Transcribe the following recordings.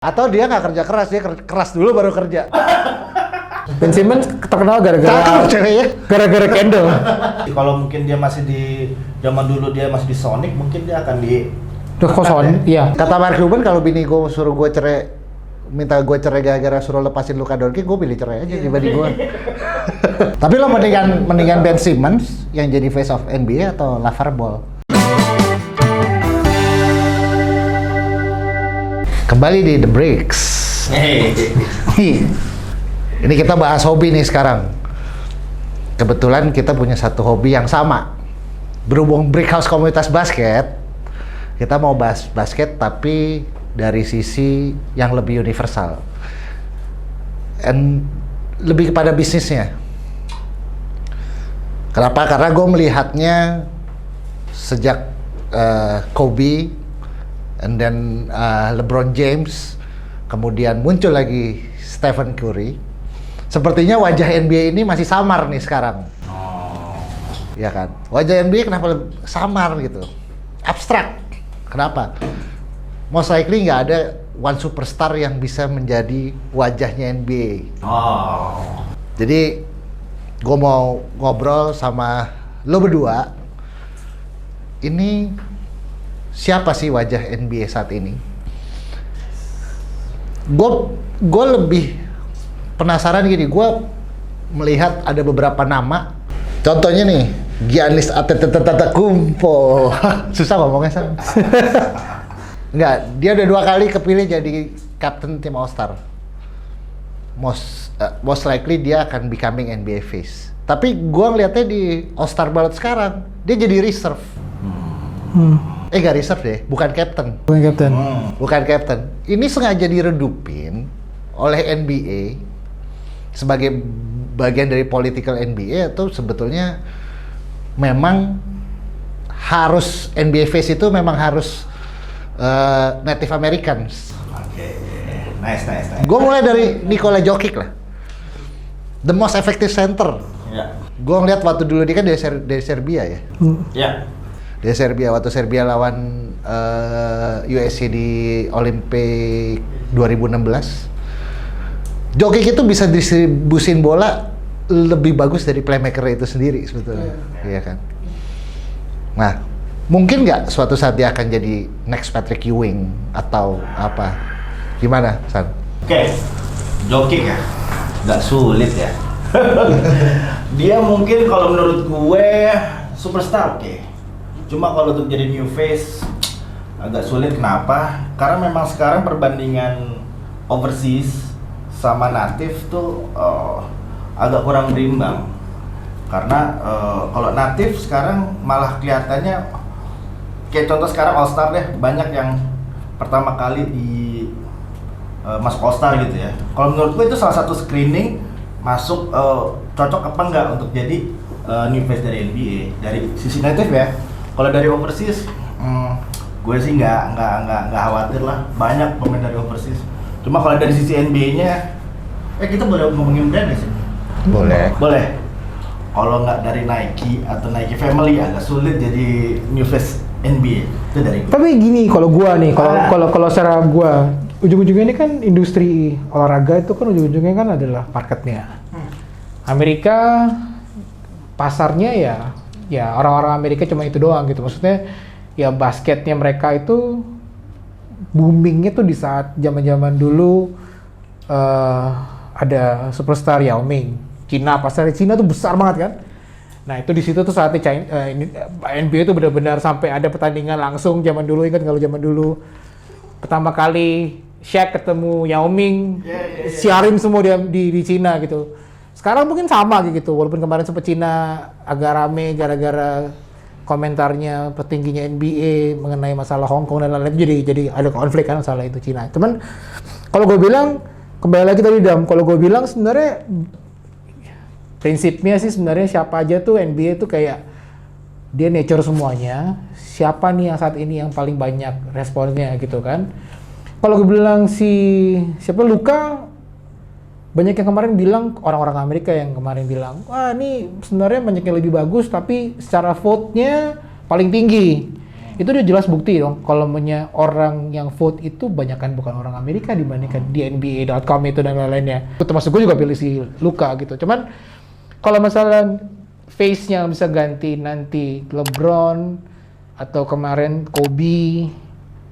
Atau dia nggak kerja keras, dia keras dulu baru kerja. Ben Simmons terkenal gara-gara Cakep ceweknya. gara-gara Kendall. Kalau mungkin dia masih di zaman dulu dia masih di Sonic, mungkin dia akan di Terus koson, iya. Kata Mark Cuban, kalau bini gue suruh gue cerai, minta gue cerai gara-gara suruh lepasin Luka Doncic, gue pilih cerai aja dibanding gue. Tapi lo mendingan Ben Simmons yang jadi face of NBA atau LaVar Ball? Kembali di The Breaks. Ini kita bahas hobi nih sekarang. Kebetulan kita punya satu hobi yang sama. Berhubung Brick House komunitas basket, kita mau bahas basket tapi dari sisi yang lebih universal. And lebih kepada bisnisnya. Kenapa? Karena gue melihatnya sejak Kobe, and then LeBron James, kemudian muncul lagi Stephen Curry. Sepertinya wajah NBA ini masih samar nih sekarang. Ya kan? Wajah NBA kenapa samar gitu? Abstrak. Kenapa? Most likely nggak ada one superstar yang bisa menjadi wajahnya NBA. Jadi gue mau ngobrol sama lo berdua. Ini siapa sih wajah NBA saat ini? Gue lebih penasaran gini, gue melihat ada beberapa nama. Contohnya nih, Giannis Antetokounmpo. Susah ngomongnya, San. Enggak, dia udah 2 kali kepilih jadi captain tim All Star. Most likely dia akan becoming NBA face. Tapi gue ngeliatnya di All Star ballot sekarang, dia jadi reserve. Nggak reserve deh, bukan captain. Bukan captain. Ini sengaja diredupin oleh NBA sebagai bagian dari political NBA, atau sebetulnya memang harus NBA face itu memang harus Native Americans. Nice. Gue mulai dari Nikola Jokic lah, the most effective center. Gue ngeliat waktu dulu dia kan dari Serbia ya. Dari Serbia, waktu Serbia lawan USC di Olimpik 2016. Jokic itu bisa distribusin bola lebih bagus dari playmaker itu sendiri sebetulnya, iya kan? Nah, mungkin nggak suatu saat dia akan jadi next Patrick Ewing atau apa? Gimana, San? Oke, Jokic ya, nggak sulit ya. Dia mungkin kalau menurut gue superstar, oke. Cuma kalau untuk jadi new face agak sulit. Kenapa? Karena memang sekarang perbandingan overseas sama native tuh agak kurang berimbang. Karena kalau native sekarang malah kelihatannya kayak contoh sekarang All Star deh, banyak yang pertama kali masuk All Star gitu ya. Kalau menurut gue itu salah satu screening masuk cocok apa enggak untuk jadi new face dari NBA dari sisi native ya. Kalau dari overseas, gue sih nggak khawatir lah, banyak pemain dari overseas. Cuma kalau dari sisi NBA-nya, kita boleh ngomongin brand nggak sih? Boleh. Kalau nggak dari Nike atau Nike Family agak sulit jadi new face NBA. Itu dari gue. Tapi gini, kalau secara gua, ujung-ujungnya ini kan industri olahraga itu kan ujung-ujungnya kan adalah marketnya. Amerika pasarnya ya orang-orang Amerika cuma itu doang gitu. Maksudnya ya basketnya mereka itu boomingnya tuh di saat zaman-zaman dulu ada superstar Yao Ming. Pasar Cina tuh besar banget kan. Nah itu di situ tuh saatnya NBA itu benar-benar sampai ada pertandingan langsung zaman dulu. Ingat kalau zaman dulu pertama kali Shaq ketemu Yao Ming, siarin semua di Cina gitu. Sekarang mungkin sama gitu, walaupun kemarin sempat Cina agak rame gara-gara komentarnya petingginya NBA mengenai masalah Hong Kong dan lain-lain, jadi ada konflik kan masalah itu Cina. Cuman kalau gue bilang, kembali lagi tadi Dam, kalau gue bilang sebenarnya prinsipnya sih sebenarnya siapa aja tuh NBA tuh kayak dia nature semuanya, siapa nih yang saat ini yang paling banyak responnya gitu kan. Kalau gue bilang siapa Luka, banyak yang kemarin bilang, orang-orang Amerika yang kemarin bilang, wah ini sebenarnya banyak yang lebih bagus tapi secara vote-nya paling tinggi. Itu udah jelas bukti dong kalau orang yang vote itu banyakan bukan orang Amerika dibandingkan di NBA.com itu dan lain-lainnya. Termasuk gue juga pilih si Luka gitu. Cuman kalau masalah face-nya bisa ganti nanti LeBron atau kemarin Kobe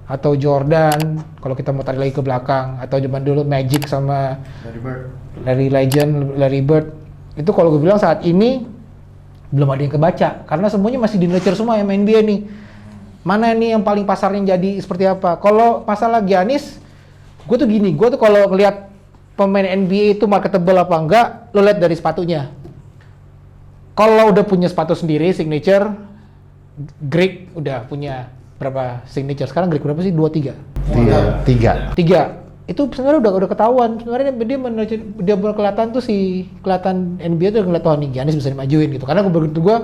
atau Jordan, kalau kita mau tarik lagi ke belakang, atau zaman dulu Magic sama Larry Bird, itu kalau gue bilang saat ini belum ada yang kebaca karena semuanya masih di nurture semua yang main NBA nih. Mana nih yang paling pasarnya jadi seperti apa? Kalau masalah Giannis, gue tuh gini, gue tuh kalau ngelihat pemain NBA itu marketable apa enggak, lo lihat dari sepatunya. Kalau udah punya sepatu sendiri, signature, Greek udah punya berapa signature? Sekarang Greek berapa sih? 2, 3? 3. 3. Itu sebenarnya udah ketahuan. Sebenarnya dia kelihatan tuh kelihatan NBA tuh ngeliat, oh nih Giannis bisa dimajuin gitu. Karena begitu gue,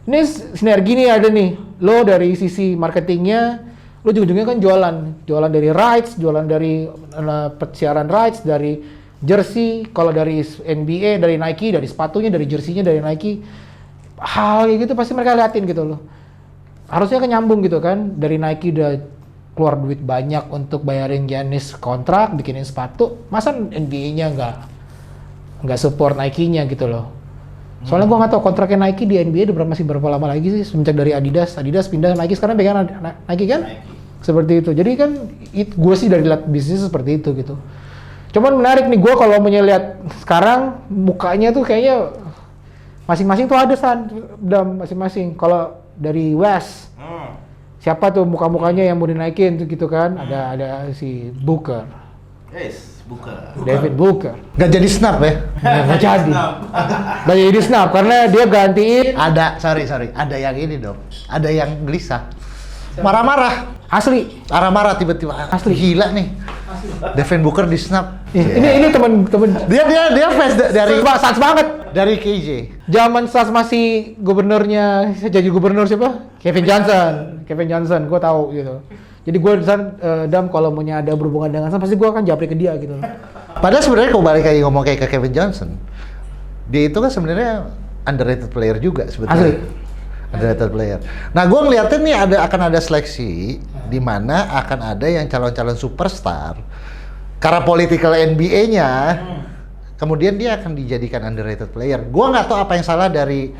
ini sinergi nih ada nih. Lo dari sisi marketingnya, lo ujung-ujungnya kan jualan dari rights, jualan dari siaran rights, dari jersey, kalau dari NBA, dari Nike, dari sepatunya, dari jersey-nya, dari Nike, hal kayak gitu pasti mereka liatin gitu loh. Harusnya kan nyambung gitu kan, dari Nike udah keluar duit banyak untuk bayarin Giannis kontrak, bikinin sepatu, masa NBA-nya nggak support Nike-nya gitu loh. Soalnya gua nggak tahu kontraknya Nike di NBA udah masih berapa lama lagi sih, semenjak dari Adidas pindah Nike, sekarang pegang Nike kan? Seperti itu. Jadi kan gue sih dari lihat bisnis seperti itu gitu. Cuman menarik nih, gue kalau melihat sekarang mukanya tuh kayaknya masing-masing tuh ada masing-masing. Kalau dari West, siapa tuh muka-mukanya yang mau dinaikin tuh gitu kan? Ada si Booker. Yes, Booker. David Booker. Nggak jadi snap ya? Nggak jadi. Nggak jadi snap karena dia gantiin. Ada, sorry. Ada yang ini dong. Ada yang gelisah. Marah-marah. Asli. Marah-marah tiba-tiba. Asli. Gila nih. Devin Booker di snap. Ini temen. Dia fans dari Sans banget. dari KJ. Zaman Sans masih gubernurnya, jadi gubernur siapa? Kevin Johnson, gue tahu gitu. Jadi gue Dam kalau mau ada berhubungan dengan Sans pasti gue akan japri ke dia gitu. Padahal sebenarnya kalau balik lagi ngomong kayak ke Kevin Johnson, dia itu kan sebenarnya underrated player juga sebetulnya. Asli. Underrated player. Nah, gue ngeliatin nih akan ada seleksi di mana akan ada yang calon-calon superstar karena political NBA-nya, kemudian dia akan dijadikan underrated player. Gue nggak tahu apa yang salah dari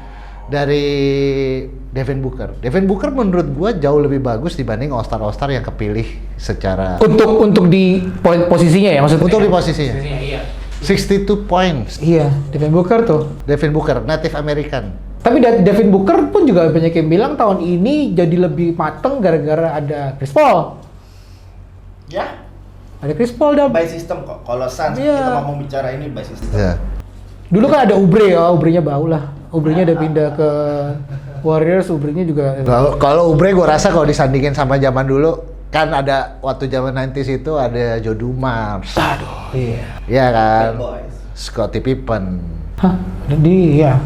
Devin Booker. Devin Booker menurut gue jauh lebih bagus dibanding all-star yang kepilih secara Untuk di posisinya ya maksudnya. untuk di posisinya. Iya. 62 points. Iya, Devin Booker tuh. Devin Booker, Native American. Tapi Devin Booker pun juga banyak yang bilang tahun ini jadi lebih mateng gara-gara ada Chris Paul. Ya, Ada Chris Paul dah. by system kok. Kalau Suns Iya. kita ngomong bicara ini by system. Ya. Dulu kan ada Oubre ya, Oubre-nya bau lah. Oubre-nya udah pindah ke Warriors, Oubre-nya juga. Kalau Oubre gue rasa kalau disandingin sama zaman dulu, kan ada waktu zaman 90s itu ada Joe Dumars. Aduh, iya. Iya kan? Bad boys. Scottie Pippen. Hah, iya.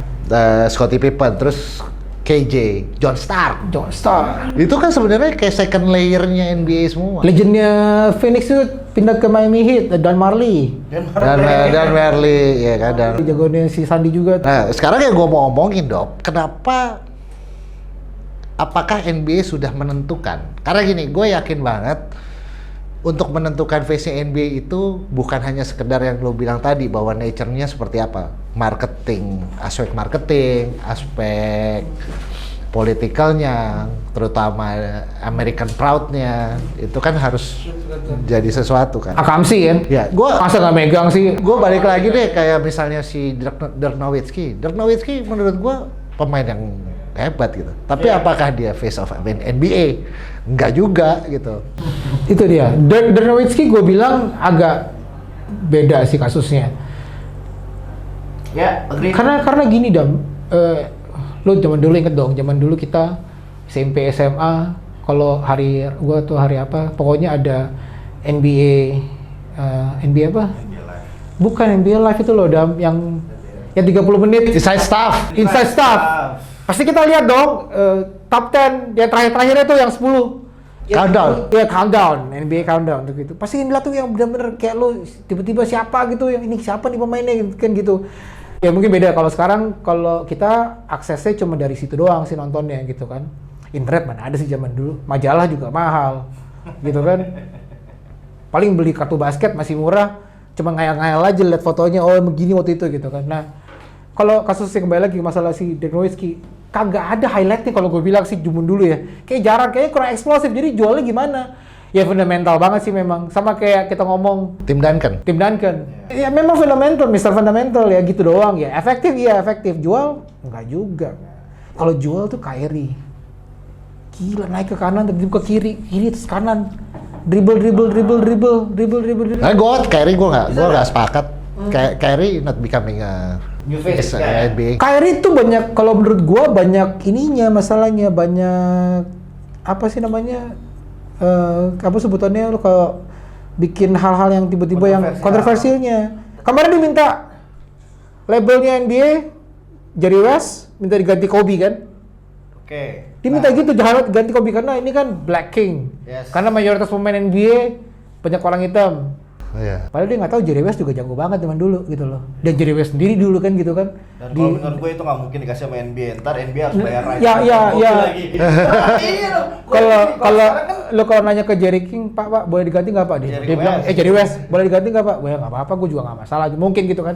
Scottie Pippen, terus KJ, John Stark. John Stark. Itu kan sebenarnya kayak second layer-nya NBA semua. Legendnya Phoenix itu pindah ke Miami Heat, Dan Marley. Dan Merley, ya kan. Jagoannya si Sandy juga. Nah, sekarang yang gue mau omongin, Dok, apakah NBA sudah menentukan? Karena gini, gue yakin banget untuk menentukan face-nya NBA itu bukan hanya sekedar yang lo bilang tadi bahwa nature-nya seperti apa, aspek marketing, aspek politikalnya, terutama American proud-nya, itu kan harus jadi sesuatu kan. Akamsi kan? Ya, Masa nggak megang sih? gue balik lagi deh kayak misalnya si Dirk Nowitzki. Dirk Nowitzki menurut gue pemain yang hebat gitu. Tapi apakah dia face of NBA? Enggak juga gitu. Itu dia. Dirk Nowitzki gue bilang agak beda sih kasusnya. Ya, agree. Karena gini Dam, lo zaman dulu inget dong, zaman dulu kita SMP SMA, kalau hari apa, pokoknya ada NBA apa? Bukan NBA Live itu loh Dam, yang 30 menit Inside stuff. Pasti kita lihat dong, top 10 yang terakhir-terakhirnya tuh yang 10. Countdown. Iya, countdown, NBA countdown untuk itu. Pasti yang lihat tuh yang benar-benar kayak lo tiba-tiba siapa gitu, yang ini siapa nih pemainnya kan gitu. Ya mungkin beda kalau sekarang, kalau kita aksesnya cuma dari situ doang sih nontonnya gitu kan. Internet mana ada sih zaman dulu, majalah juga mahal, gitu kan. Paling beli kartu basket masih murah, cuma ngayal-ngayal aja lihat fotonya, oh begini waktu itu gitu kan. Nah, kalau kasusnya kembali lagi masalah si Dirk Nowitzki, kagak ada highlightnya kalau gue bilang sih zaman dulu ya. Kayak jarang, kayaknya kurang eksplosif, jadi jualnya gimana? Ya fundamental banget sih memang, sama kayak kita ngomong Tim Duncan. Tim Duncan. Ya memang fundamental, Mr. Fundamental ya gitu doang ya. Efektif iya efektif, jual enggak juga. Kalau jual tuh Kyrie. Gila naik ke kanan tiba-tiba ke kiri terus kanan. Dribble. Nah, Kyrie gue nggak sepakat. Kyrie not becoming a New face, NBA. Kyrie tuh banyak, kalau menurut gua banyak ininya, masalahnya banyak apa sih namanya? Apa sebutannya lo kalau bikin hal-hal yang tiba-tiba yang kontroversialnya. Kemarin diminta labelnya NBA Jerry West minta diganti Kobe kan? Oke. Diminta gitu jangan ganti Kobe karena ini kan Black King. Yes. Karena mayoritas pemain NBA banyak orang hitam. Iya. Padahal dia nggak tahu Jerry West juga jago banget zaman dulu gitu loh. Dan Jerry West sendiri dulu kan gitu kan. Dan kalau menurut gue itu nggak mungkin dikasih sama NBA. Ntar NBA harus bayar right. Ya. Lagi. Iya loh. Kalau nanya ke Jerry King, Pak boleh diganti nggak Pak? Dia bilang, Jerry West boleh diganti nggak Pak? Ya nggak apa-apa, gue juga nggak masalah. Mungkin gitu kan.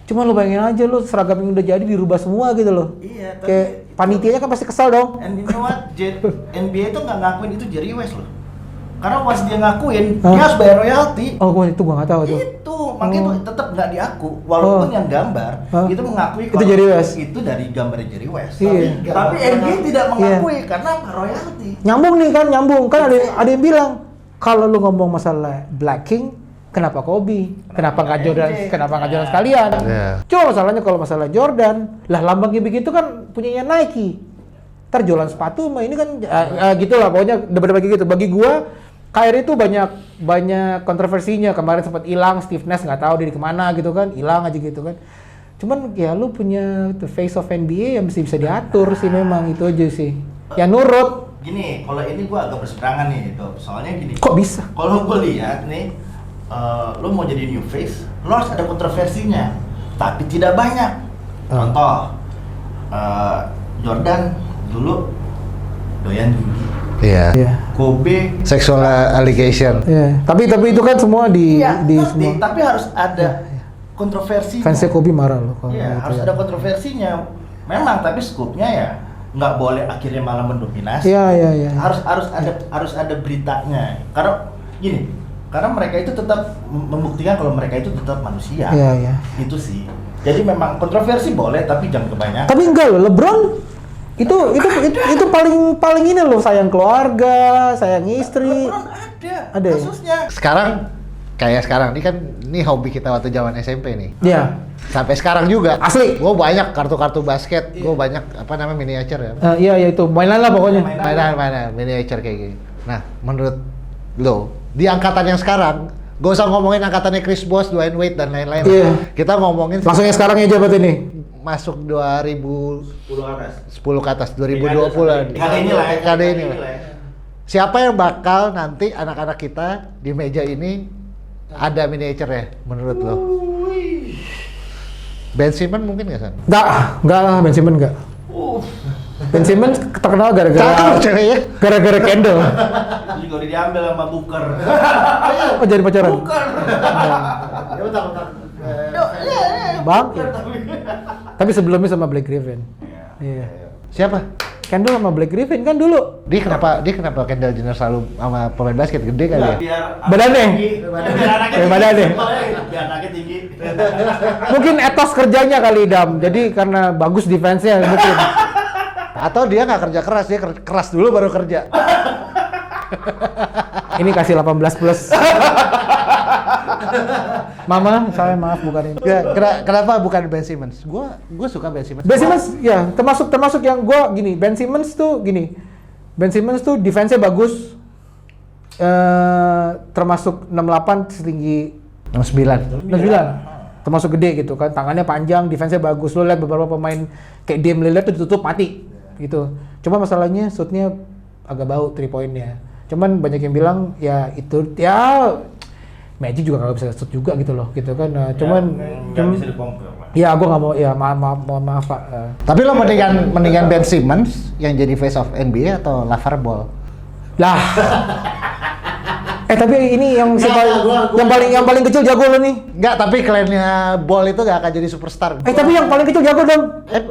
Cuma lu bayangin aja lu seragam yang udah jadi dirubah semua gitu loh. Iya. Tapi Kayak panitianya kan pasti kesal dong. and you know what? NBA itu nggak ngakuin itu Jerry West loh. Karena once dia ngakuin, dia harus bayar royalti. Oh, itu gua nggak tahu tuh. Itu makanya itu tetap nggak diaku, walaupun yang gambar itu mengakui itu Jerry West. Itu dari gambarnya Jerry West. Iya. Tapi NBA tidak mengakui karena royalti. Nyambung kan ada yang bilang kalau lu ngomong masalah Black King, kenapa Kobe? Kenapa nggak Jordan? Kenapa nggak Jordan sekalian? Yeah. Cuma masalahnya kalau masalah Jordan, lah lambangnya begitu kan punyanya Nike. Ntar jualan sepatu mah ini kan gitulah pokoknya debat bagi gitu. Bagi gua Kyrie itu banyak kontroversinya. Kemarin sempat hilang, Steve Nash nggak tahu dia kemana gitu kan, hilang aja gitu kan. Cuman ya lu punya the face of NBA yang mesti bisa diatur sih memang itu aja sih. Ya nurut. Gini, kalau ini gua agak berseberangan nih itu. Soalnya gini. Kok bisa? Kalau gua lihat nih, lu mau jadi new face, lu harus ada kontroversinya, tapi tidak banyak. Contoh, Jordan dulu doyan judi. Iya. Kobe Sexual allegation. Iya. Tapi itu kan semua di ngerti, semua. tapi harus ada kontroversinya. Fansnya Kobe marah loh kalau Iya, gitu harus ya. ada kontroversinya. Memang, tapi skupnya ya nggak boleh akhirnya malah mendominasi. Iya. Harus ada beritanya. Karena gini, karena mereka itu tetap membuktikan kalau mereka itu tetap manusia. Iya. Itu sih. Jadi memang kontroversi boleh, tapi jangan kebanyakan. Tapi enggak loh, LeBron itu paling ini loh, sayang keluarga, sayang istri. LeBron ada ya? kasusnya. Sekarang ini hobi kita waktu zaman SMP nih. Iya. Sampai sekarang juga. Asli. Gue banyak kartu-kartu basket, gue banyak miniature ya. Iya itu mainan lah pokoknya. Mainan miniature kayak gini. Nah, menurut lo di angkatan yang sekarang, gak usah ngomongin angkatannya Chris Bosh, Dwayne Wade dan lain-lain. Iya. Kita ngomongin Langsung yang sekarang aja berarti nih. masuk 2010 ke atas 2020 Kali ini lah. Siapa yang bakal nanti anak-anak kita di meja ini ada miniature ya menurut lo? Ben Simmons mungkin nggak San? Enggak lah, Ben Simmons enggak. Ben Simmons terkenal Cakep ceweknya. gara-gara Kendall. Juga udah diambil sama Booker. Oh jadi pacaran? Booker. Ya bentar. Bang. Tapi sebelumnya sama Blake Griffin. Iya. Siapa? Kendall sama Blake Griffin kan dulu. Dia kenapa Kendall Jenner selalu sama pemain basket gede kali ya? Biar Badannya? Badannya. Biar anaknya tinggi. Mungkin etos kerjanya kali Dam. Jadi karena bagus defense-nya mungkin. Atau dia nggak kerja keras, dia keras dulu baru kerja. Ini kasih 18 plus. Mama, saya maaf bukan ini. Ya, kenapa bukan Ben Simmons? Gue suka Ben Simmons. Ben Simmons ya termasuk yang gue gini. Ben Simmons tuh defense-nya bagus. Termasuk 68 setinggi 69. 69. Termasuk gede gitu kan. Tangannya panjang, defense-nya bagus. Lo lihat beberapa pemain kayak Dame Lillard tuh ditutup mati gitu. Cuma masalahnya shoot-nya agak bau 3 point-nya. Cuman banyak yang bilang ya itu ya Magic juga nggak bisa shoot juga gitu loh, gitu kan. Nah, cuman nggak bisa di-compare lah. ya gue nggak mau, ya maaf Pak. Tapi lo mendingan Ben Simmons yang jadi face of NBA atau LaVar Ball? Lah. Tapi ini yang yang paling kecil jago lo nih. Enggak, tapi klaimnya Ball itu gak akan jadi superstar. Tapi yang paling kecil jago dong.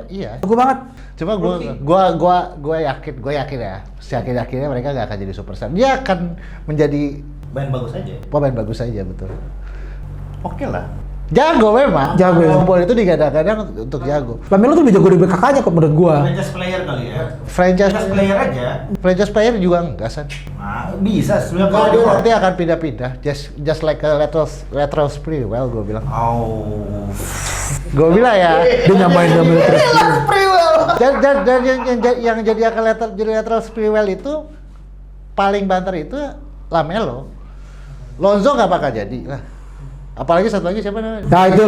Iya. Jago banget. Cuma gue yakin ya, yakinnya mereka gak akan jadi superstar. Dia akan menjadi Main bagus aja. pemain bagus aja, betul. Oke lah. Jago memang. Jago ya. Ball itu digadang-gadang untuk jago. Lamelo tuh lebih jago dari kakaknya kok menurut gua. Franchise player kali ya. Franchise player aja. franchise player juga enggak, San. Nah, bisa sebenarnya Kalau kalau dia nanti akan pindah-pindah, just like a lateral Sprewell, gue bilang. Oh. Gue bilang ya. Dia nyamain Lamelo terus. Dan yang jadi akan lateral Sprewell itu paling banter itu Lamelo. Lonzo nggak bakal jadi lah. Apalagi satu lagi siapa namanya? Nah itu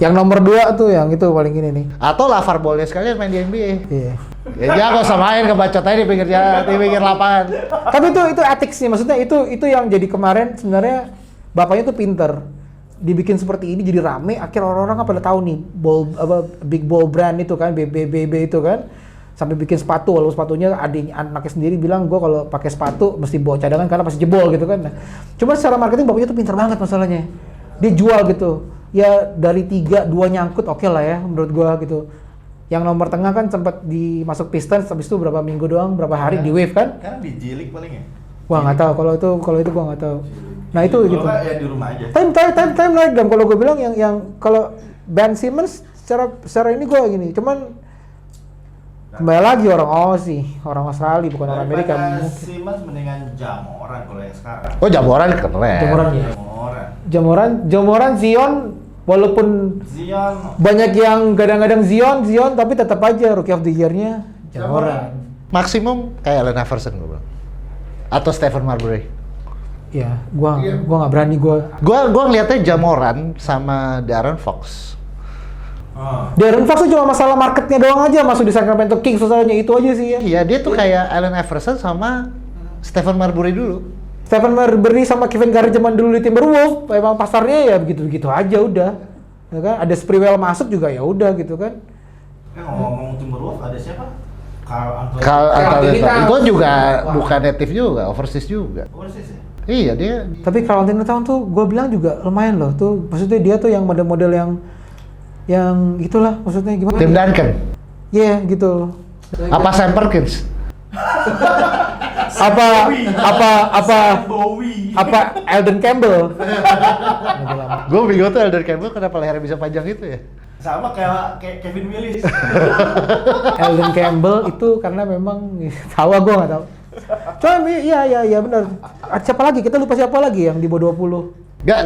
yang nomor 2 tuh yang itu paling ini nih. Atau LaVar Ball sekalian main di NBA. Iya. Ya jago sama main kebacot aja di pinggir lapangan. Tapi itu ethics nih, maksudnya itu yang jadi kemarin sebenarnya bapaknya tuh pinter. Dibikin seperti ini jadi rame, akhir orang-orang pada tahu nih big ball brand itu kan, BBB itu kan. Sampai bikin sepatu, walaupun sepatunya anaknya sendiri bilang gue kalau pakai sepatu mesti bawa cadangan karena pasti jebol gitu kan. Nah, cuma secara marketing bapaknya tuh pintar banget masalahnya. Dia jual gitu. Ya dari 3, 2 nyangkut oke lah ya menurut gue gitu. Yang nomor tengah kan sempat dimasuk Pistons, habis itu berapa minggu doang, berapa hari di Wave kan. Kan di Jilik paling ya. Wah nggak tahu kalau itu gue nggak tahu. Nah itu Kalau gitu. nggak, ya di rumah aja. Time like dan kalau gue bilang yang kalau Ben Simmons secara ini gue gini, cuman kembali lagi orang Aussie, orang Australia bukan orang Amerika. Simmons mendingan Jamoran kalau yang sekarang. Oh, Jamoran keren. Jamoran Zion, walaupun Zion banyak yang gadang-gadang Zion tapi tetap aja Rookie of the Year-nya Jamoran. Maksimum kayak Allen Iverson gue bilang. Atau Stephen Marbury. Ya, gua nggak berani gua. Gua ngeliatnya Jamoran sama Darren Fox. Darren Fox tuh cuma masalah marketnya doang aja, masuk di Sacramento Kings soalnya itu aja sih ya. Iya, dia tuh kayak Allen Iverson sama Stephen Marbury dulu. Stephen Marbury sama Kevin Garnett zaman dulu di Timberwolves, emang pasarnya ya begitu-begitu aja udah. Ya kan? Ada Sprewell masuk juga ya udah gitu kan. ngomong Timberwolves ada siapa? Carl Anthony Towns. itu juga bukan native juga, overseas juga. Overseas ya? Iya, dia Tapi Carl Anthony Towns tuh gue bilang juga lumayan loh tuh. Maksudnya dia tuh yang model-model yang itulah, maksudnya gimana? Tim Duncan. Iya gitu. Apa Sam Perkins? apa Eldon Campbell? Gue bingung tuh Elder Campbell kenapa lehernya bisa panjang itu ya? Sama kayak Kevin Willis. Eldon Campbell itu karena memang tahu gue nggak tahu. Cuma iya benar. Siapa lagi? Kita lupa siapa lagi yang di bawah 20? Enggak,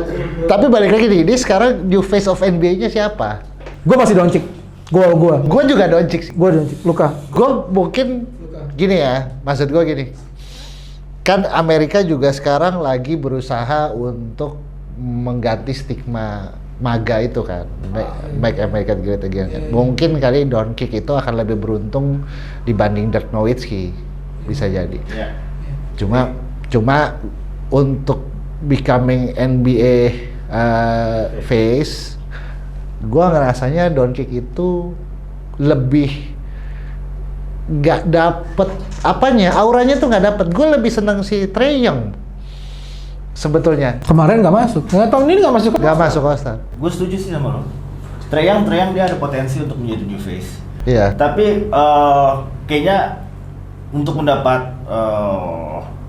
tapi balik lagi nih, ini sekarang new face of NBA-nya siapa? Gue masih Doncic. Gue juga Doncic sih. Gue Doncic. Luka. Gue mungkin gini ya, maksud gue gini. Kan Amerika juga sekarang lagi berusaha untuk mengganti stigma MAGA itu kan, Make America Great Again. Mungkin kali Doncic itu akan lebih beruntung dibanding Dirk Nowitzki, bisa jadi. Cuma untuk becoming NBA face, gua ngerasanya Doncic itu lebih nggak dapet apanya, auranya tuh nggak dapet. Gue lebih seneng si Trae Young sebetulnya. Kemarin nggak masuk. Nggak tahun ini nggak masuk. Nggak masuk All-Star. Gue setuju sih sama lo. Trae Young dia ada potensi untuk menjadi new face. Iya. Tapi kayaknya untuk mendapat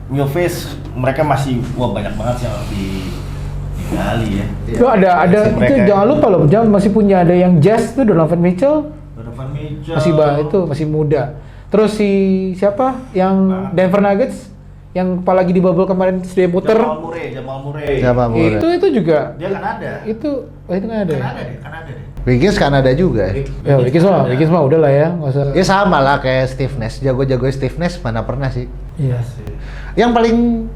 new face mereka masih banyak banget sih yang harus digali ya. Itu ada itu mereka. jangan lupa loh, jangan masih punya ada yang Jazz tuh Donovan Mitchell Donovan Mitchell itu masih muda. Terus si siapa yang Denver Nuggets yang apalagi di bubble kemarin dia muter. Jamal Murray. Itu juga. Dia kan ada. Itu kan ada. Kanada deh. Wiggins Kanada juga. Ya Wiggins mah udah lah ya, nggak usah. Ya sama lah kayak Steve Nash, jago-jago Steve Nash mana pernah sih. Iya. Yang paling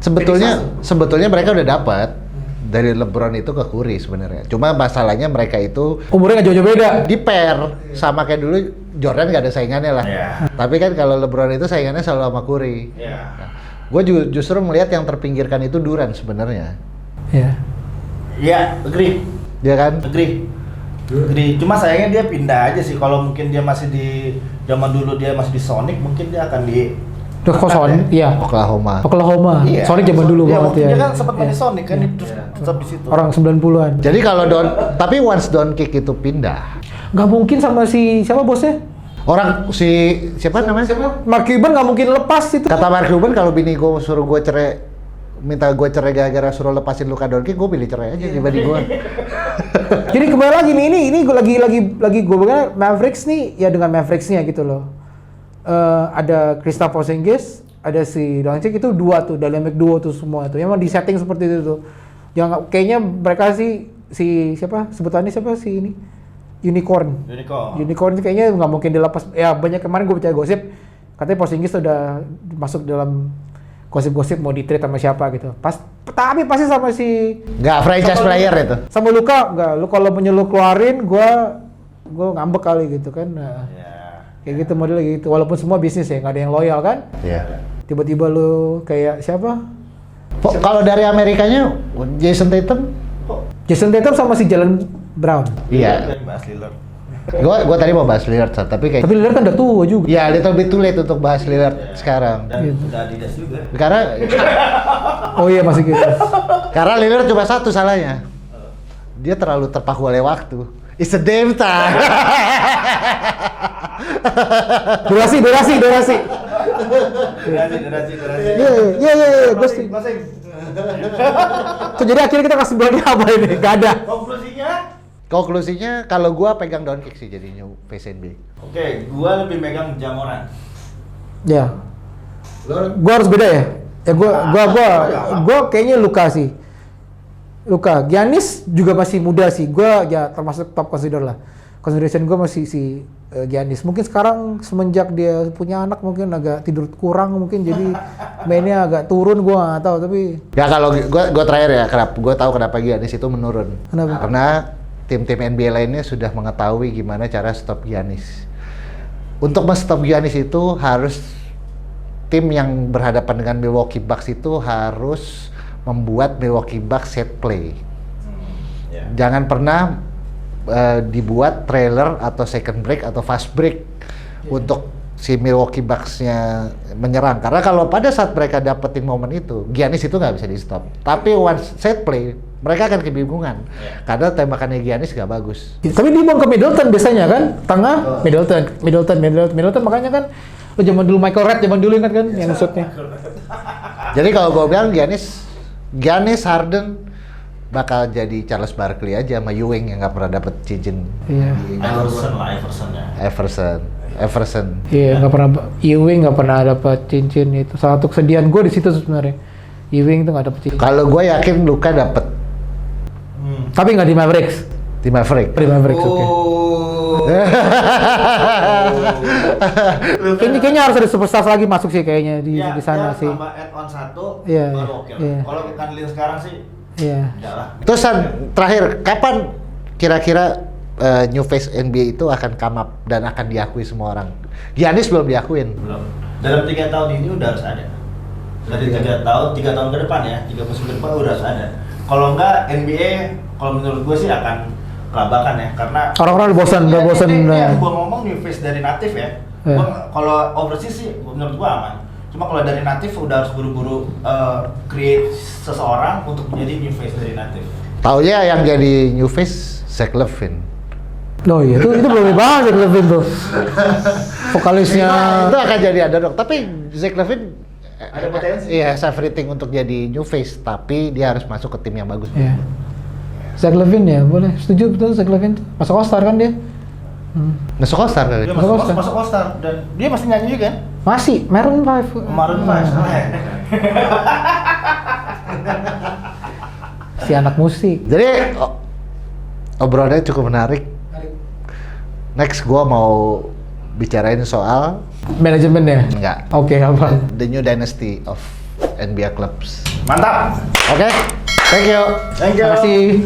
sebetulnya mereka udah dapat dari LeBron itu ke Curry sebenarnya. Cuma masalahnya mereka itu Umurnya nggak jauh-jauh beda. di pair sama kayak dulu Jordan nggak ada saingannya lah. Iya. Tapi kan kalau LeBron itu saingannya selalu sama Curry. Iya. Gue justru melihat yang terpinggirkan itu Durant sebenarnya. Ya. Iya, agree. Dia kan? Agree. Cuma sayangnya dia pindah aja sih. Kalau mungkin dia masih di zaman dulu dia masih di Sonic, mungkin dia akan di Terus kok Sonic? Iya. Oklahoma. Iya. Sonic zaman dulu Iya, banget ya. dia kan sempat main di Sonic kan, terus tetap di situ. Orang 90-an. Jadi kalau tapi once Doncic itu pindah, Nggak mungkin sama si siapa bosnya? orang siapa namanya? Mark Cuban nggak mungkin lepas itu. Kata Mark Cuban, kalau bini gue suruh gue cerai, minta gue cerai gara-gara suruh lepasin Luka Doncic, gue pilih cerai aja dibanding gue. Jadi kembali lagi nih, ini gue lagi gue bilang Mavericks nih ya dengan Mavericks-nya gitu loh. Ada Kristaps Porzingis, ada si Doncic, itu dua tuh, dynamic duo tuh semua tuh. Memang di setting seperti itu tuh. Yang kayaknya mereka si siapa sebutannya siapa sih ini? Unicorn itu kayaknya nggak mungkin dilepas. Ya banyak kemarin gue baca gosip katanya Porzingis udah masuk dalam gosip-gosip mau di trade sama siapa gitu. Tapi pasti sama si Nggak franchise player itu. sama Luka nggak. Lu kalau lu keluarin gue ngambek kali gitu kan. Nah, kayak gitu modelnya gitu. Walaupun semua bisnis ya nggak ada yang loyal kan. Iya. Tiba-tiba lu kayak siapa? Kalau dari Amerikanya Jason Tatum sama si Jalen Brown. iya. Bahas Lillard. Gue tadi mau bahas Lillard, tapi Tapi Lillard kan udah tua juga. ya little bit too late untuk bahas Lillard sekarang. Dan udah Adidas juga. Oh iya masih gitu. Karena Lillard cuma satu salahnya. Dia terlalu terpaku oleh waktu. It's a damn time. Durasi. Durasi. Iya, gue setuju. Tuh, jadi akhirnya kita kasih berani apa ini? Gak ada. Konklusinya kalau gua pegang Doncic sih jadinya face NBA. Oke, gua lebih megang Jamoran. Ya. Gua harus beda ya. Ya gua kayaknya Luka sih. Luka, Giannis juga masih muda sih. Gua ya termasuk top consideration gua masih si Giannis. Mungkin sekarang semenjak dia punya anak mungkin agak tidur kurang mungkin jadi mainnya agak turun, gua nggak tahu tapi Ya kalau gua terakhir ya, gua tahu kenapa Giannis itu menurun. Kenapa? Karena tim-tim NBA lainnya sudah mengetahui gimana cara stop Giannis. Untuk men-stop Giannis itu harus tim yang berhadapan dengan Milwaukee Bucks itu harus membuat Milwaukee Bucks set play. Jangan pernah dibuat trailer atau second break atau fast break untuk si Milwaukee Bucks-nya menyerang. Karena kalau pada saat mereka dapetin momen itu, Giannis itu nggak bisa di stop. Tapi once set play, mereka akan kebingungan. Karena tembakannya Giannis nggak bagus. tapi dia mau ke Middleton biasanya kan, tengah Middleton makanya kan lo zaman dulu Michael Redd zaman dulu ingat kan yang shootnya. Jadi kalau gue bilang Giannis Harden bakal jadi Charles Barkley aja sama Ewing yang nggak pernah dapet cincin. Iya. Everson. Iya, nggak pernah. Ewing nggak pernah dapat cincin itu. Salah satu kesedihan gue di situ sebenarnya. Ewing itu nggak dapet cincin. Kalau gue yakin Luka dapet Tapi nggak di Mavericks. di Maverick. Di Mavericks, oke. Kayaknya harus ada superstar lagi masuk sih kayaknya di sana sih. Tambah add-on 1 Iya, baru oke. iya. Kalau Kanlin sekarang sih Iya. enggak lah. Terus terakhir, kapan kira-kira new face NBA itu akan come up dan akan diakui semua orang? Giannis belum diakuin. Belum. Dalam 3 tahun ini udah harus ada. Dari 3 tahun ke depan ya, 3 musim ke depan udah harus ada. Kalau enggak NBA, kalau menurut gue sih akan kelabakan ya, karena Orang-orang udah bosan. Gua ngomong new face dari natif ya. Iya. Kalau overseas sih menurut gua aman. Cuma kalau dari natif udah harus buru-buru create seseorang untuk menjadi new face dari natif. Taunya yang jadi new face Zach LaVine. Oh iya, itu belum dibahas ya Levin tuh. Vokalisnya. Itu akan jadi underdog, tapi Zach LaVine Ada potensi. Iya, everything untuk jadi new face, tapi dia harus masuk ke tim yang bagus. Iya. Zach LaVine ya, boleh. Setuju betul Zach LaVine tuh. Masuk All-Star kan dia? Masuk All-Star kali. Dia Masuk masuk All-Star dan dia masih nyanyi juga kan? Masih, Maroon 5. Maroon 5. Si anak musik. Jadi obrolannya cukup menarik. Next gua mau bicarain soal Manajemennya? enggak, Oke, apa? the new dynasty of NBA clubs. Mantap. Oke, thank you. Thank you. Terima kasih.